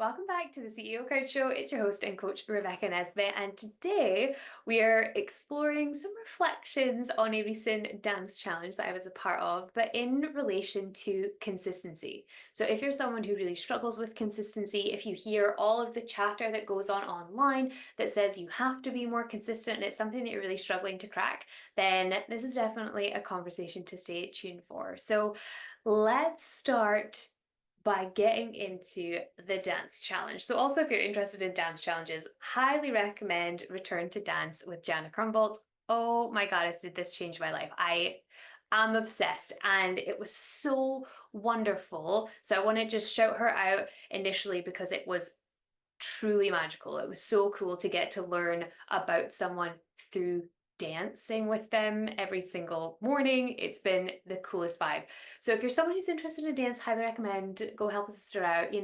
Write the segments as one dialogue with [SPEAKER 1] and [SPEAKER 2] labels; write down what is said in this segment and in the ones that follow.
[SPEAKER 1] Welcome back to the CEO Coach Show. It's your host and coach, Rebecca Nesbitt, and today we are exploring some reflections on a recent dance challenge that I was a part of, but in relation to consistency. So, if you're someone who really struggles with consistency, if you hear all of the chatter that goes on online that says you have to be more consistent and it's something that you're really struggling to crack, then this is definitely a conversation to stay tuned for. So, let's start by getting into the dance challenge. So also if you're interested in dance challenges, highly recommend Return to Dance with Jana Krumholtz. Oh my goddess, did this change my life. I am obsessed and it was so wonderful. So I want to just shout her out initially because it was truly magical. It was so cool to get to learn about someone through dancing with them every single morning. It's been the coolest vibe. So if you're someone who's interested in dance, highly recommend go help a sister out,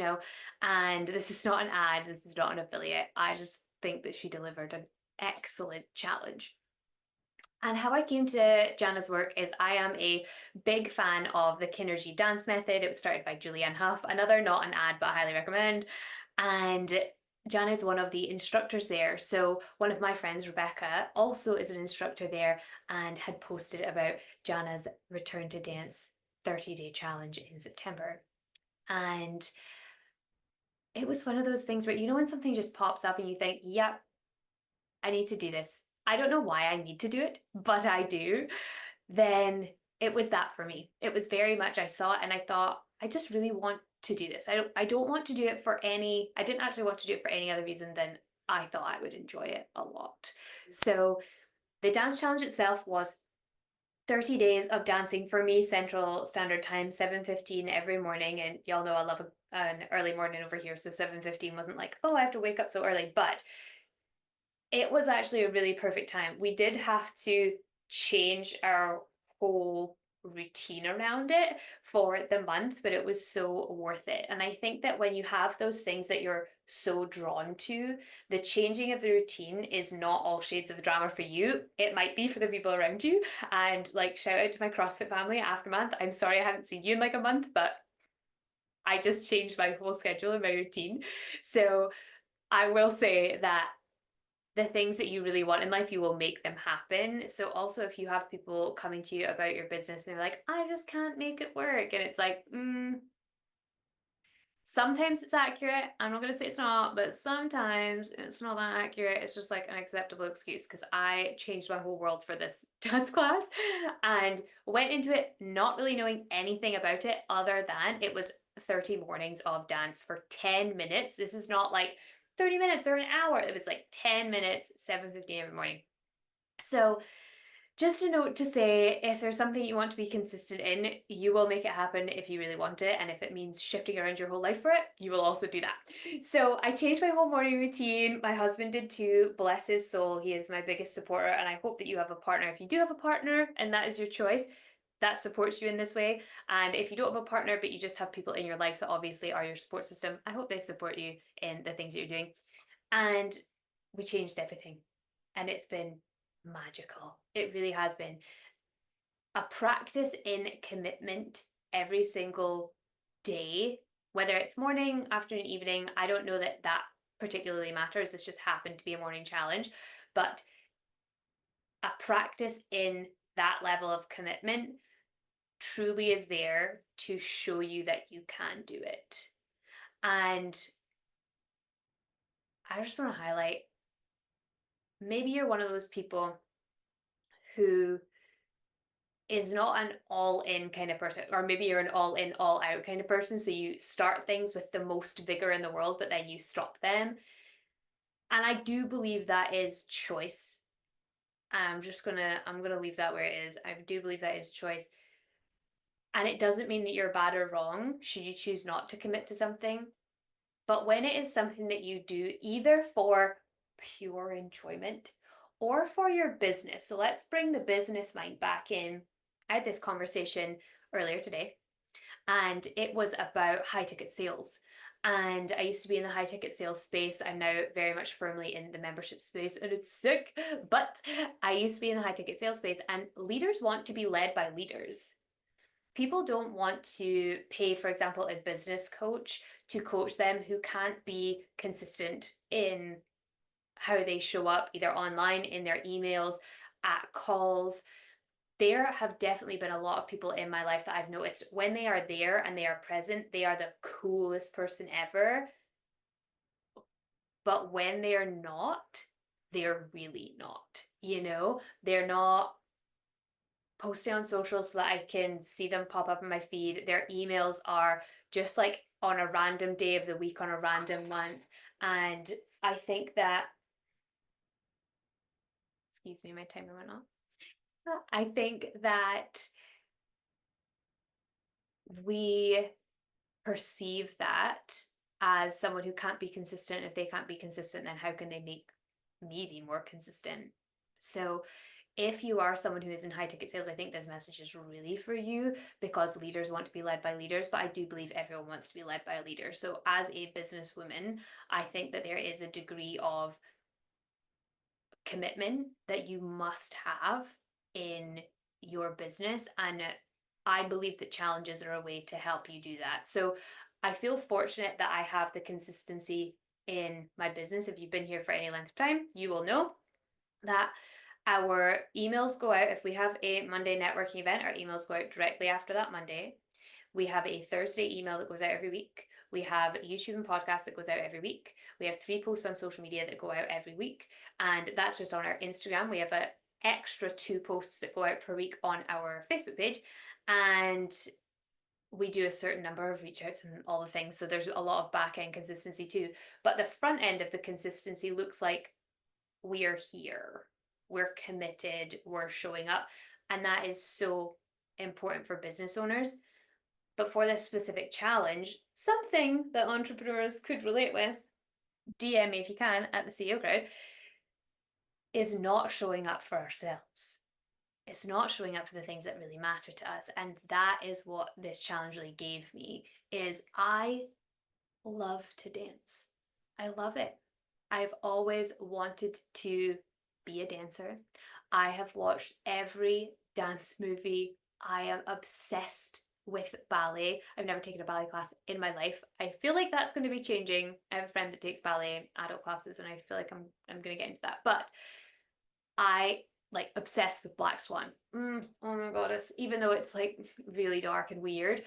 [SPEAKER 1] And this is not an ad, this is not an affiliate. I just think that she delivered an excellent challenge. And how I came to Jana's work is I am a big fan of the Kinergy dance method. It was started by Julianne Hough, another not an ad, but I highly recommend. And Jana is one of the instructors there. So one of my friends, Rebecca, also is an instructor there and had posted about Jana's Return to Dance 30-day challenge in September. And it was one of those things where, when something just pops up and you think, yep, I need to do this. I don't know why I need to do it, but I do. Then it was that for me. It was very much I saw it and I thought, I just really want to do this. I don't want to do it for any, I didn't actually want to do it for any other reason than I thought I would enjoy it a lot. So the dance challenge itself was 30 days of dancing for me, Central Standard Time, 7:15 every morning. And y'all know I love an early morning over here. So 7:15 wasn't like, oh, I have to wake up so early. But it was actually a really perfect time. We did have to change our whole routine around it for the month, but it was so worth it. And I think that when you have those things that you're so drawn to, the changing of the routine is not all shades of drama for you. It might be for the people around you. And like, shout out to my CrossFit family Aftermath. I'm sorry I haven't seen you in like a month, but I just changed my whole schedule and my routine. So I will say that the things that you really want in life, you will make them happen. So also if you have people coming to you about your business and they're like, I just can't make it work. And it's like, sometimes it's accurate. I'm not going to say it's not, but sometimes it's not that accurate. It's just like an acceptable excuse because I changed my whole world for this dance class and went into it not really knowing anything about it other than it was 30 mornings of dance for 10 minutes. This is not like 30 minutes or an hour. It was like 10 minutes, 7:15 every morning. So just a note to say, if there's something you want to be consistent in, you will make it happen if you really want it. And if it means shifting around your whole life for it, you will also do that. So I changed my whole morning routine. My husband did too. Bless his soul. He is my biggest supporter. And I hope that you have a partner. If you do have a partner and that is your choice, that supports you in this way. And if you don't have a partner, but you just have people in your life that obviously are your support system, I hope they support you in the things that you're doing. And we changed everything. And it's been magical. It really has been a practice in commitment every single day, whether it's morning, afternoon, evening. I don't know that that particularly matters. This just happened to be a morning challenge, but a practice in that level of commitment truly is there to show you that you can do it. And I just want to highlight, maybe you're one of those people who is not an all in kind of person, or maybe you're an all in, all out kind of person. So you start things with the most vigor in the world, but then you stop them. And I do believe that is choice. I'm gonna leave that where it is. I do believe that is choice. And it doesn't mean that you're bad or wrong should you choose not to commit to something. But when it is something that you do either for pure enjoyment or for your business, so let's bring the business mind back in. I had this conversation earlier today, and it was about high ticket sales. And I used to be in the high ticket sales space. I'm now very much firmly in the membership space, and it's sick. But I used to be in the high ticket sales space, and leaders want to be led by leaders. people don't want to pay, for example, a business coach to coach them who can't be consistent in how they show up, either online, in their emails, at calls. There have definitely been a lot of people in my life that I've noticed when they are there and they are present, they are the coolest person ever. But when they are not, they're really not. They're not posting on social so that I can see them pop up in my feed. Their emails are just like on a random day of the week, on a random month. And I think that, excuse me, my timer went off. I think that we perceive that as someone who can't be consistent. If they can't be consistent, then how can they make me be more consistent? So if you are someone who is in high ticket sales, I think this message is really for you, because leaders want to be led by leaders, but I do believe everyone wants to be led by a leader. So as a businesswoman, I think that there is a degree of commitment that you must have in your business. And I believe that challenges are a way to help you do that. So I feel fortunate that I have the consistency in my business. If you've been here for any length of time, you will know that our emails go out. If we have a Monday networking event, our emails go out directly after that Monday. We have a Thursday email that goes out every week. We have a YouTube and podcast that goes out every week. We have 3 posts on social media that go out every week. And that's just on our Instagram. We have an extra 2 posts that go out per week on our Facebook page. And we do a certain number of reach outs and all the things. So there's a lot of back end consistency too. But the front end of the consistency looks like we are here, we're committed, we're showing up. And that is so important for business owners. But for this specific challenge, something that entrepreneurs could relate with, DM me if you can at the CEO Crowd, is not showing up for ourselves. It's not showing up for the things that really matter to us. And that is what this challenge really gave me, is I love to dance. I love it. I've always wanted to be a dancer. I have watched every dance movie. I am obsessed with ballet. I've never taken a ballet class in my life. I feel like that's going to be changing. I have a friend that takes ballet adult classes, and I feel like I'm going to get into that. But I like obsessed with Black Swan. Oh my goddess, even though it's like really dark and weird,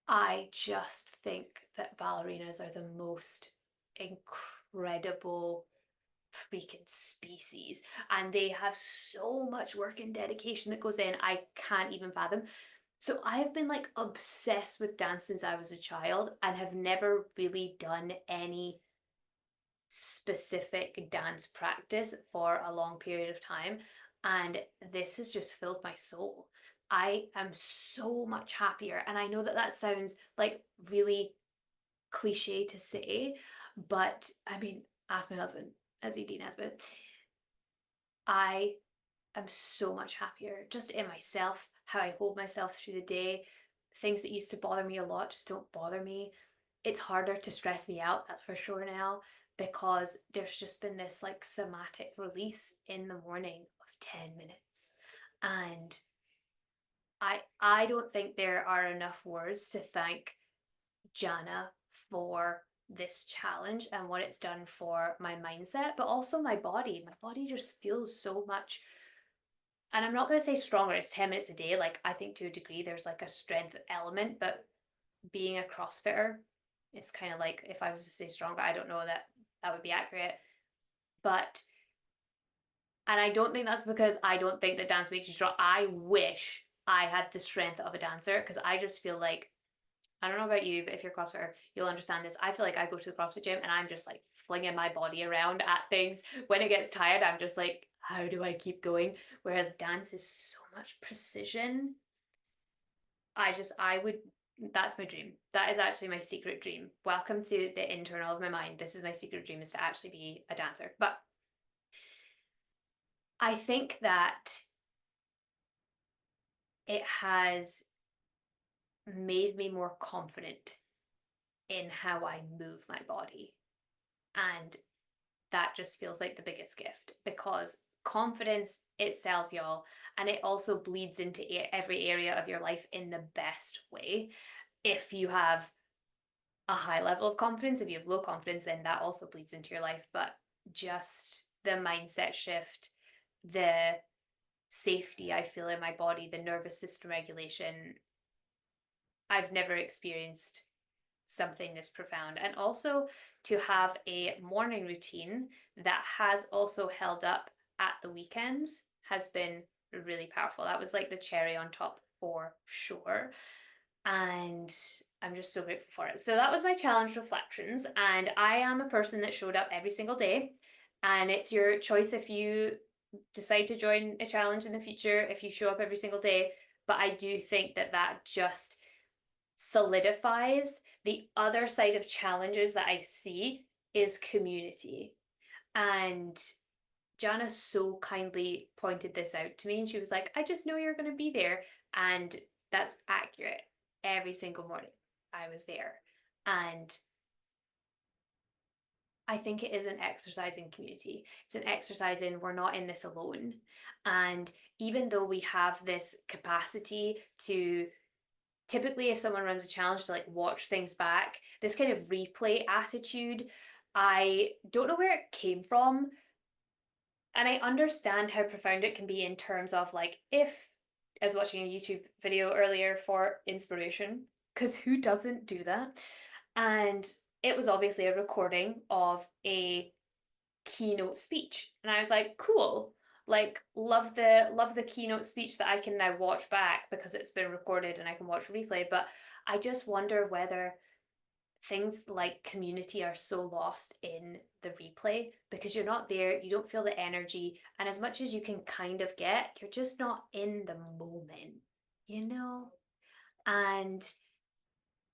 [SPEAKER 1] I just think that ballerinas are the most incredible freaking species, and they have so much work and dedication that goes in. I can't even fathom. So I've been like obsessed with dance since I was a child, and have never really done any specific dance practice for a long period of time. And this has just filled my soul. I am so much happier. And I know that that sounds like really cliche to say, but I mean, ask my husband, Azzy Nesbitt. I am so much happier just in myself, how I hold myself through the day. Things that used to bother me a lot just don't bother me. It's harder to stress me out, that's for sure now, because there's just been this like somatic release in the morning of 10 minutes. And I don't think there are enough words to thank Jana for this challenge and what it's done for my mindset, but also my body. My body just feels so much, and I'm not going to say stronger. It's 10 minutes a day. Like, I think to a degree there's like a strength element, but being a CrossFitter, it's kind of like, if I was to say stronger, I don't know that that would be accurate. But, and I don't think that's because I don't think that dance makes you strong. I wish I had the strength of a dancer, because I just feel like, I don't know about you, but if you're a CrossFitter, you'll understand this. I feel like I go to the CrossFit gym and I'm just like flinging my body around at things. When it gets tired, I'm just like, how do I keep going? Whereas dance is so much precision. I would, that's my dream. That is actually my secret dream. Welcome to the internal of my mind. This is my secret dream, is to actually be a dancer. But I think that it has made me more confident in how I move my body. And that just feels like the biggest gift, because confidence, it sells y'all, and it also bleeds into every area of your life in the best way. If you have a high level of confidence, if you have low confidence, then that also bleeds into your life. But just the mindset shift, the safety I feel in my body, the nervous system regulation, I've never experienced something this profound. And also to have a morning routine that has also held up at the weekends has been really powerful. That was like the cherry on top for sure. And I'm just so grateful for it. So that was my challenge reflections. And I am a person that showed up every single day. And it's your choice if you decide to join a challenge in the future, if you show up every single day. But I do think that that just solidifies the other side of challenges that I see is community. And Jana so kindly pointed this out to me, and she was like, I just know you're going to be there. And that's accurate. Every single morning I was there. And I think it is an exercise in community. It's an exercise in we're not in this alone. And even though we have this capacity to typically, if someone runs a challenge, to like watch things back, this kind of replay attitude, I don't know where it came from. And I understand how profound it can be in terms of like, if I was watching a YouTube video earlier for inspiration, because who doesn't do that? And it was obviously a recording of a keynote speech. And I was like, cool. Like love the keynote speech that I can now watch back because it's been recorded and I can watch replay. But I just wonder whether things like community are so lost in the replay because you're not there, you don't feel the energy, and as much as you can kind of get, you're just not in the moment, you know? And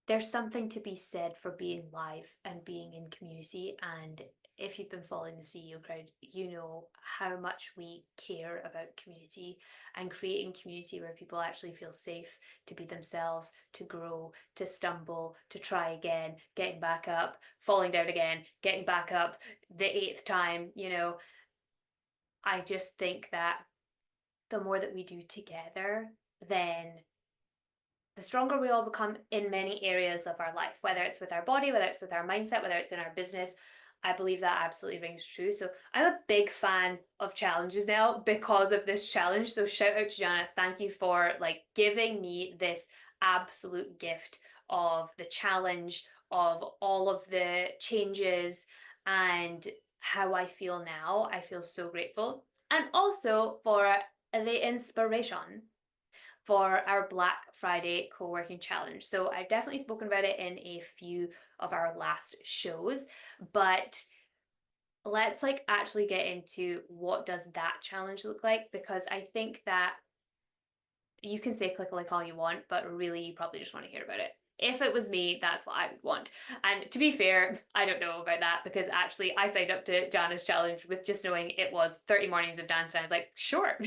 [SPEAKER 1] there's something to be said for being live and being in community. And if you've been following the CEO crowd, you know how much we care about community and creating community where people actually feel safe to be themselves, to grow, to stumble, to try again, getting back up, falling down again, getting back up the eighth time. I just think that the more that we do together, then the stronger we all become in many areas of our life, whether it's with our body, whether it's with our mindset, whether it's in our business. I believe that absolutely rings true. So I'm a big fan of challenges now because of this challenge. So shout out to Jana. Thank you for like giving me this absolute gift of the challenge, of all of the changes and how I feel now. I feel so grateful. And also for the inspiration for our Black Friday co-working challenge. So I've definitely spoken about it in a few of our last shows, but let's like actually get into what does that challenge look like, because I think that you can say click a like all you want, but really you probably just want to hear about it. If it was me, that's what I would want. And to be fair, I don't know about that because actually I signed up to Jana's challenge with just knowing it was 30 mornings of dance and I was like, sure,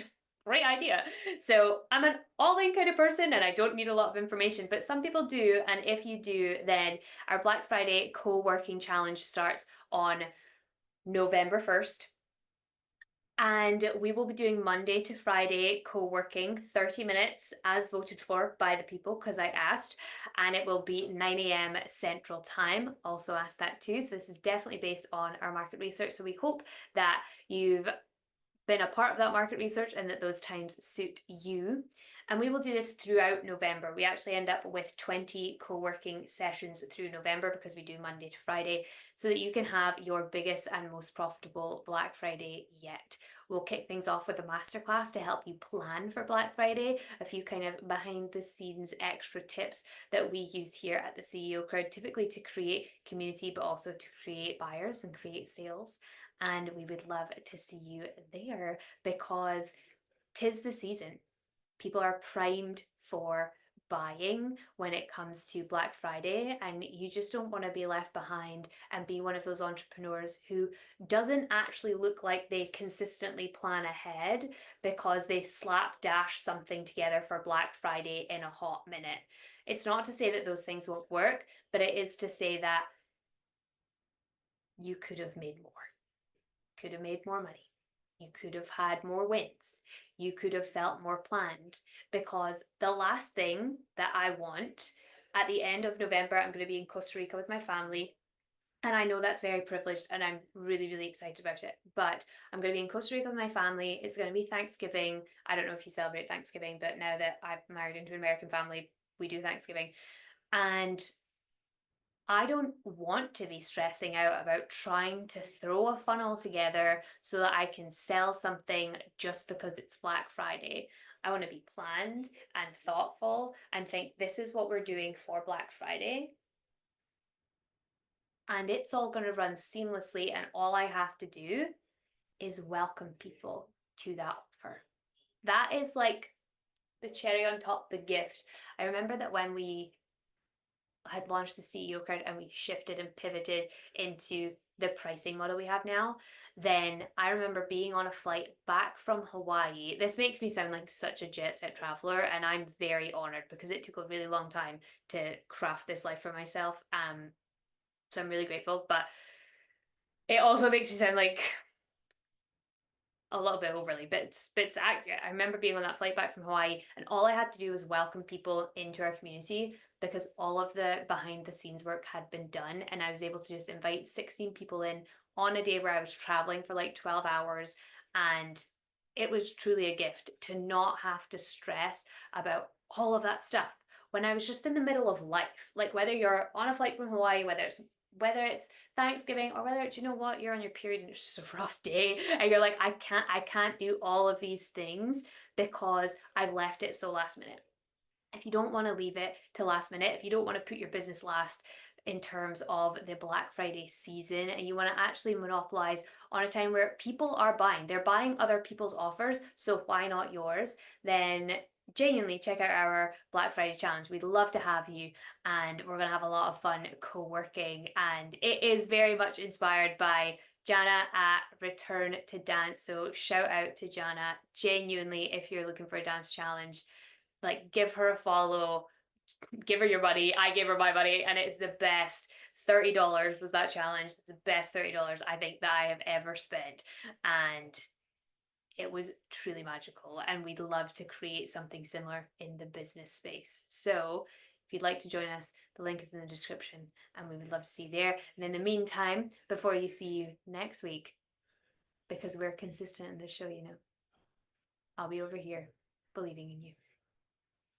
[SPEAKER 1] great idea. So I'm an all-in kind of person and I don't need a lot of information, but some people do. And if you do, then our Black Friday co-working challenge starts on November 1st. And we will be doing Monday to Friday co-working, 30 minutes as voted for by the people because I asked. And it will be 9 a.m. Central Time. Also asked that too. So this is definitely based on our market research. So we hope that you've been a part of that market research and that those times suit you. And we will do this throughout November. We actually end up with 20 co-working sessions through November because we do Monday to Friday, so that you can have your biggest and most profitable Black Friday yet. We'll kick things off with a masterclass to help you plan for Black Friday, a few kind of behind the scenes extra tips that we use here at the CEO Crowd, typically to create community, but also to create buyers and create sales. And we would love to see you there because 'tis the season. People are primed for buying when it comes to Black Friday, and you just don't want to be left behind and be one of those entrepreneurs who doesn't actually look like they consistently plan ahead because they slapdash something together for Black Friday in a hot minute. It's not to say that those things won't work, but it is to say that you could have made more money. You could have had more wins. You could have felt more planned, because the last thing that I want at the end of November, I'm going to be in Costa Rica with my family. And I know that's very privileged and I'm really, really excited about it. But I'm going to be in Costa Rica with my family. It's going to be Thanksgiving. I don't know if you celebrate Thanksgiving, but now that I've married into an American family, we do Thanksgiving. And I don't want to be stressing out about trying to throw a funnel together so that I can sell something just because it's Black Friday. I want to be planned and thoughtful and think this is what we're doing for Black Friday. And it's all going to run seamlessly. And all I have to do is welcome people to that offer. That is like the cherry on top, the gift. I remember that when we had launched the CEO card and we shifted and pivoted into the pricing model we have now, then I remember being on a flight back from Hawaii. This makes me sound like such a jet set traveler, and I'm very honored because it took a really long time to craft this life for myself. So I'm really grateful, but it also makes me sound like a little bit overly, but it's accurate. I remember being on that flight back from Hawaii, and all I had to do was welcome people into our community because all of the behind the scenes work had been done, and I was able to just invite 16 people in on a day where I was traveling for like 12 hours, and it was truly a gift to not have to stress about all of that stuff when I was just in the middle of life. Like whether you're on a flight from Hawaii, whether it's Thanksgiving, or whether it's, you know what, you're on your period and it's just a rough day and you're like, I can't do all of these things because I've left it so last minute. If you don't want to leave it to last minute, if you don't want to put your business last in terms of the Black Friday season, and you want to actually monopolize on a time where people are buying, they're buying other people's offers, so why not yours? Then genuinely check out our Black Friday challenge. We'd love to have you, and we're going to have a lot of fun co-working. And it is very much inspired by Jana at Return to Dance. So shout out to Jana. Genuinely, if you're looking for a dance challenge, like give her a follow, give her your money. I gave her my money, and it's the best. $30 was that challenge. It's the best $30 I think that I have ever spent. And it was truly magical. And we'd love to create something similar in the business space. So if you'd like to join us, the link is in the description, and we would love to see you there. And in the meantime, before you see you next week, because we're consistent in this show, I'll be over here believing in you.